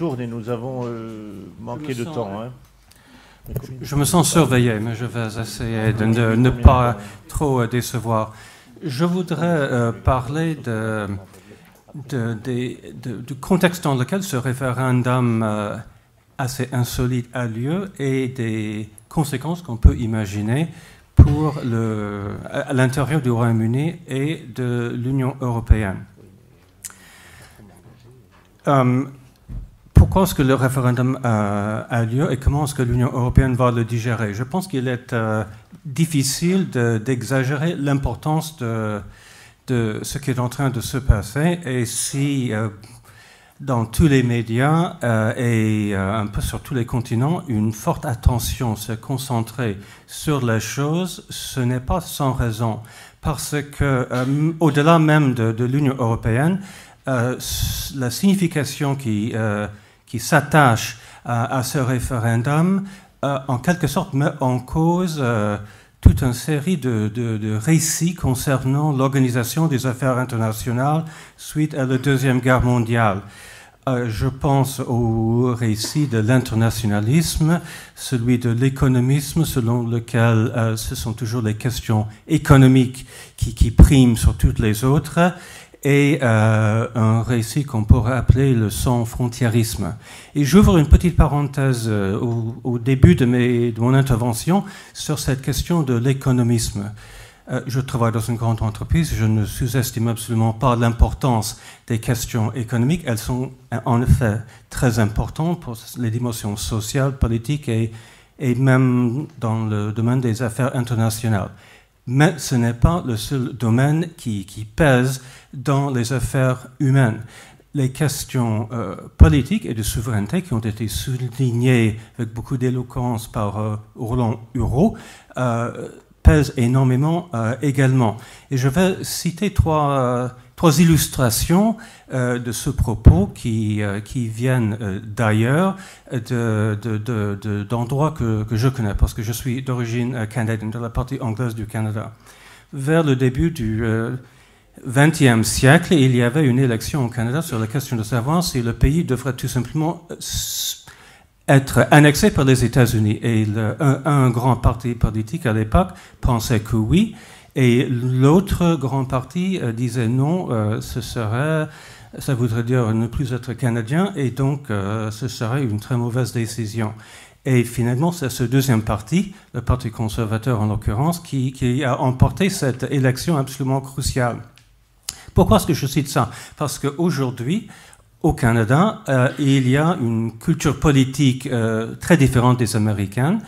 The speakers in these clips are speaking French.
tourne et nous avons manqué de temps. Hein. Je me sens surveillé, mais je vais essayer de ne pas trop décevoir. Je voudrais parler du contexte dans lequel ce référendum assez insolite a lieu et des conséquences qu'on peut imaginer pour à l'intérieur du Royaume-Uni et de l'Union européenne. Pourquoi est-ce que le référendum a lieu et comment est-ce que l'Union européenne va le digérer? Je pense qu'il est difficile d'exagérer l'importance de ce qui est en train de se passer et si dans tous les médias et un peu sur tous les continents, une forte attention s'est concentrée sur la chose, ce n'est pas sans raison, parce que au-delà même de l'Union européenne, la signification qui s'attache à ce référendum, en quelque sorte, met en cause toute une série de récits concernant l'organisation des affaires internationales suite à la Deuxième Guerre mondiale. Je pense au récit de l'internationalisme, celui de l'économisme, selon lequel ce sont toujours les questions économiques qui priment sur toutes les autres, et un récit qu'on pourrait appeler le sans-frontiérisme. Et j'ouvre une petite parenthèse au début de mon intervention sur cette question de l'économisme. Je travaille dans une grande entreprise, je ne sous-estime absolument pas l'importance des questions économiques. Elles sont en effet très importantes pour les dimensions sociales, politiques et même dans le domaine des affaires internationales. Mais ce n'est pas le seul domaine qui pèse dans les affaires humaines. Les questions politiques et de souveraineté qui ont été soulignées avec beaucoup d'éloquence par Roland Hureau pèsent énormément également. Et je vais citer trois illustrations de ce propos qui viennent d'ailleurs, d'endroits que je connais, parce que je suis d'origine canadienne, de la partie anglaise du Canada. Vers le début du XXe siècle, il y avait une élection au Canada sur la question de savoir si le pays devrait tout simplement être annexé par les États-Unis. Et un grand parti politique à l'époque pensait que oui, et l'autre grand parti disait non, ça voudrait dire ne plus être canadien, et donc ce serait une très mauvaise décision. Et finalement, c'est ce deuxième parti, le Parti conservateur en l'occurrence, qui a emporté cette élection absolument cruciale. Pourquoi est-ce que je cite ça? Parce qu'aujourd'hui, au Canada, il y a une culture politique très différente des Américains.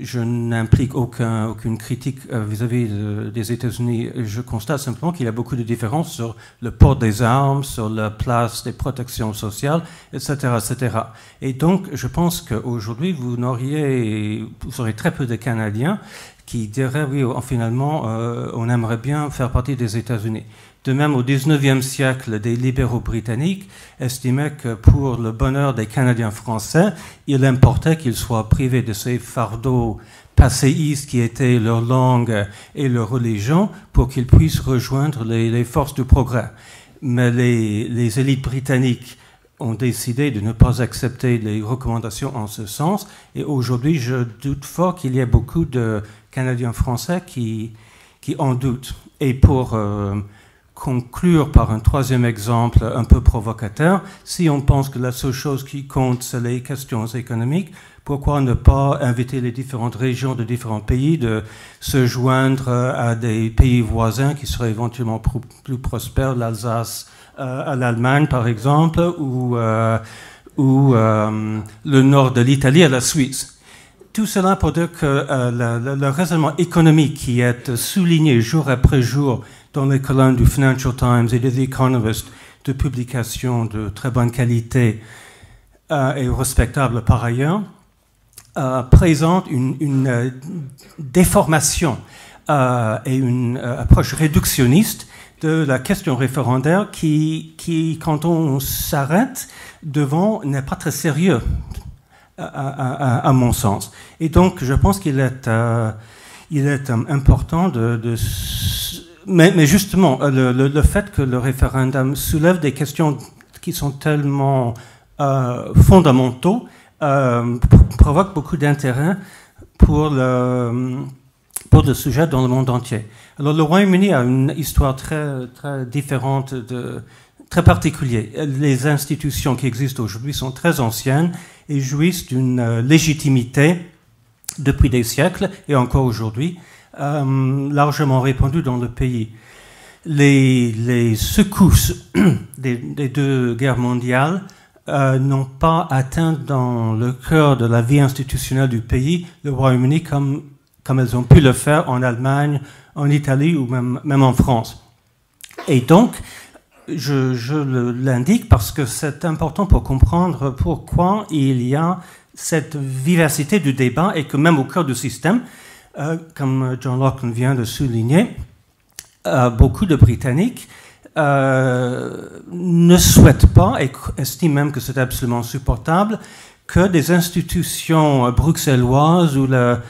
Je n'implique aucune critique vis-à-vis des États-Unis. Je constate simplement qu'il y a beaucoup de différences sur le port des armes, sur la place des protections sociales, etc., etc. Et donc, je pense qu'aujourd'hui, vous aurez très peu de Canadiens qui diraient, oui, finalement, on aimerait bien faire partie des États-Unis. De même, au XIXe siècle, des libéraux britanniques estimaient que pour le bonheur des Canadiens français, il importait qu'ils soient privés de ces fardeaux passéistes qui étaient leur langue et leur religion pour qu'ils puissent rejoindre les forces du progrès. Mais les élites britanniques ont décidé de ne pas accepter les recommandations en ce sens. Et aujourd'hui, je doute fort qu'il y ait beaucoup de Canadiens français qui en doutent. Et pour conclure par un troisième exemple un peu provocateur, si on pense que la seule chose qui compte, c'est les questions économiques, pourquoi ne pas inviter les différentes régions de différents pays de se joindre à des pays voisins qui seraient éventuellement plus prospères, l'Alsace à l'Allemagne par exemple, ou le nord de l'Italie à la Suisse. Tout cela pour dire que le raisonnement économique qui est souligné jour après jour dans les colonnes du Financial Times et de The Economist, de publications de très bonne qualité et respectables par ailleurs, présente une déformation et une approche réductionniste de la question référendaire qui quand on s'arrête devant, n'est pas très sérieux, à mon sens. Et donc, je pense qu'il est important mais justement, le fait que le référendum soulève des questions qui sont tellement fondamentaux provoquent beaucoup d'intérêt pour le sujet dans le monde entier. Alors le Royaume-Uni a une histoire très, très différente, très particulière. Les institutions qui existent aujourd'hui sont très anciennes et jouissent d'une légitimité depuis des siècles et encore aujourd'hui largement répandue dans le pays. Les secousses des deux guerres mondiales n'ont pas atteint dans le cœur de la vie institutionnelle du pays le Royaume-Uni comme elles ont pu le faire en Allemagne, en Italie ou même en France. Et donc, je l'indique parce que c'est important pour comprendre pourquoi il y a cette vivacité du débat et que même au cœur du système, comme John Locke vient de souligner, beaucoup de Britanniques ne souhaitent pas et estiment même que c'est absolument insupportable que des institutions bruxelloises ou la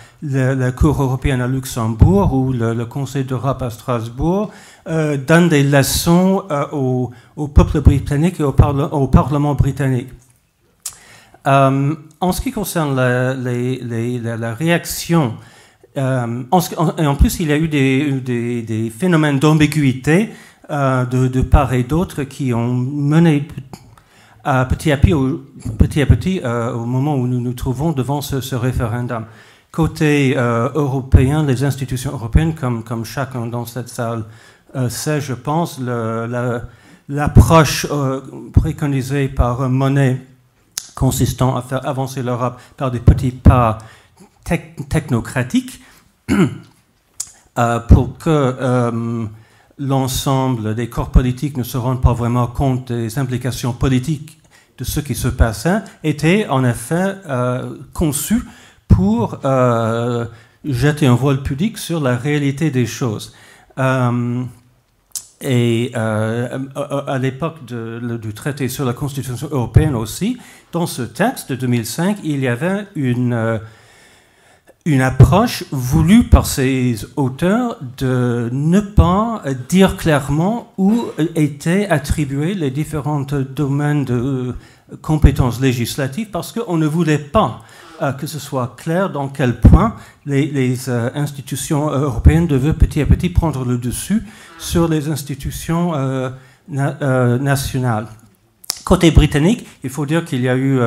Cour européenne à Luxembourg ou le Conseil d'Europe à Strasbourg donnent des leçons au peuple britannique et au Parlement britannique. En ce qui concerne la réaction, et en plus il y a eu des phénomènes d'ambiguïté de part et d'autre qui ont mené petit à petit au moment où nous nous trouvons devant ce référendum. Côté européen, les institutions européennes, comme chacun dans cette salle sait, je pense, l'approche préconisée par Monnet consistant à faire avancer l'Europe par des petits pas technocratiques pour que l'ensemble des corps politiques ne se rendent pas vraiment compte des implications politiques de ce qui se passait, était en effet conçu pour jeter un voile pudique sur la réalité des choses. À l'époque du traité sur la Constitution européenne aussi, dans ce texte de 2005, il y avait une approche voulue par ces auteurs de ne pas dire clairement où étaient attribués les différents domaines de compétences législatives parce qu'on ne voulait pas que ce soit clair dans quel point les institutions européennes devaient petit à petit prendre le dessus sur les institutions nationales. Côté britannique, il faut dire qu'il y a eu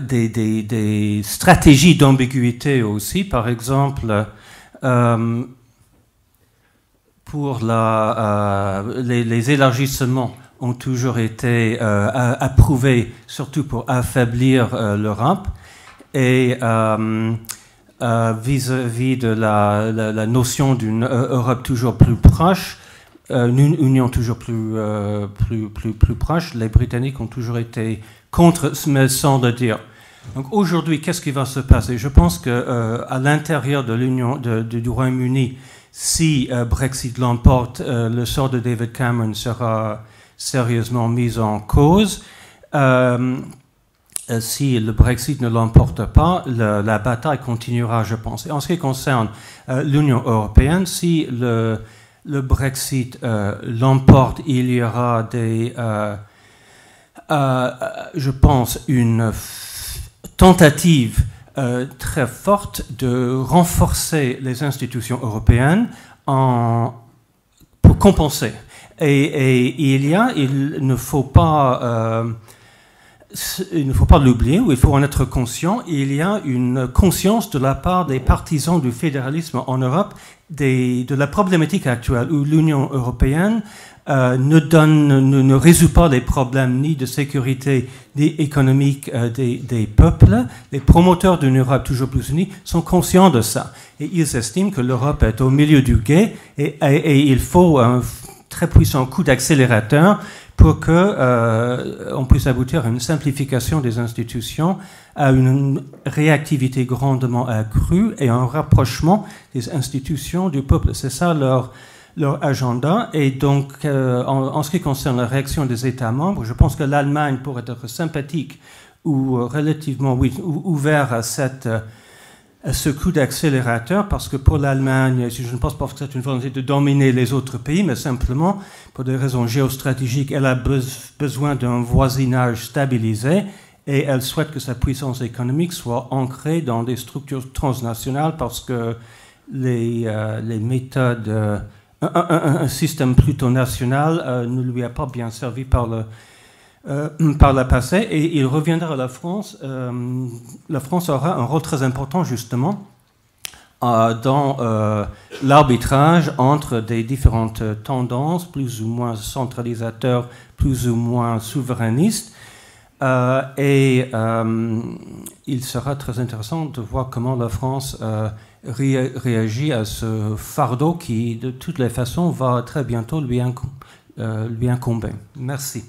des stratégies d'ambiguïté aussi. Par exemple, pour les élargissements ont toujours été approuvés, surtout pour affaiblir l'Europe. Et vis-à-vis de la notion d'une Europe toujours plus proche, une union toujours plus proche, les Britanniques ont toujours été contre, mais sans le dire. Donc aujourd'hui, qu'est-ce qui va se passer? Je pense que à l'intérieur de l'Union du Royaume-Uni, si Brexit l'emporte, le sort de David Cameron sera sérieusement mis en cause. Si le Brexit ne l'emporte pas, la bataille continuera, je pense. Et en ce qui concerne l'Union européenne, si le Brexit l'emporte, il y aura je pense, une tentative très forte de renforcer les institutions européennes pour compenser. Et il ne faut pas l'oublier, ou il faut en être conscient, il y a une conscience de la part des partisans du fédéralisme en Europe de la problématique actuelle où l'Union européenne ne résout pas les problèmes ni de sécurité ni économique des peuples. Les promoteurs d'une Europe toujours plus unie sont conscients de ça. Et ils estiment que l'Europe est au milieu du gué et il faut un très puissant coup d'accélérateur pour que on puisse aboutir à une simplification des institutions, à une réactivité grandement accrue et un rapprochement des institutions du peuple. C'est ça leur agenda. Et donc, en ce qui concerne la réaction des États membres, je pense que l'Allemagne pourrait être sympathique ou relativement ouvert à cette ce coup d'accélérateur, parce que pour l'Allemagne, je ne pense pas que c'est une volonté de dominer les autres pays, mais simplement pour des raisons géostratégiques, elle a besoin d'un voisinage stabilisé et elle souhaite que sa puissance économique soit ancrée dans des structures transnationales parce que les méthodes, un système plutôt national ne lui a pas bien servi par le passé, et il reviendra à la France. La France aura un rôle très important justement dans l'arbitrage entre des différentes tendances, plus ou moins centralisateurs, plus ou moins souverainistes. Il sera très intéressant de voir comment la France réagit à ce fardeau qui, de toutes les façons, va très bientôt lui incomber. Merci.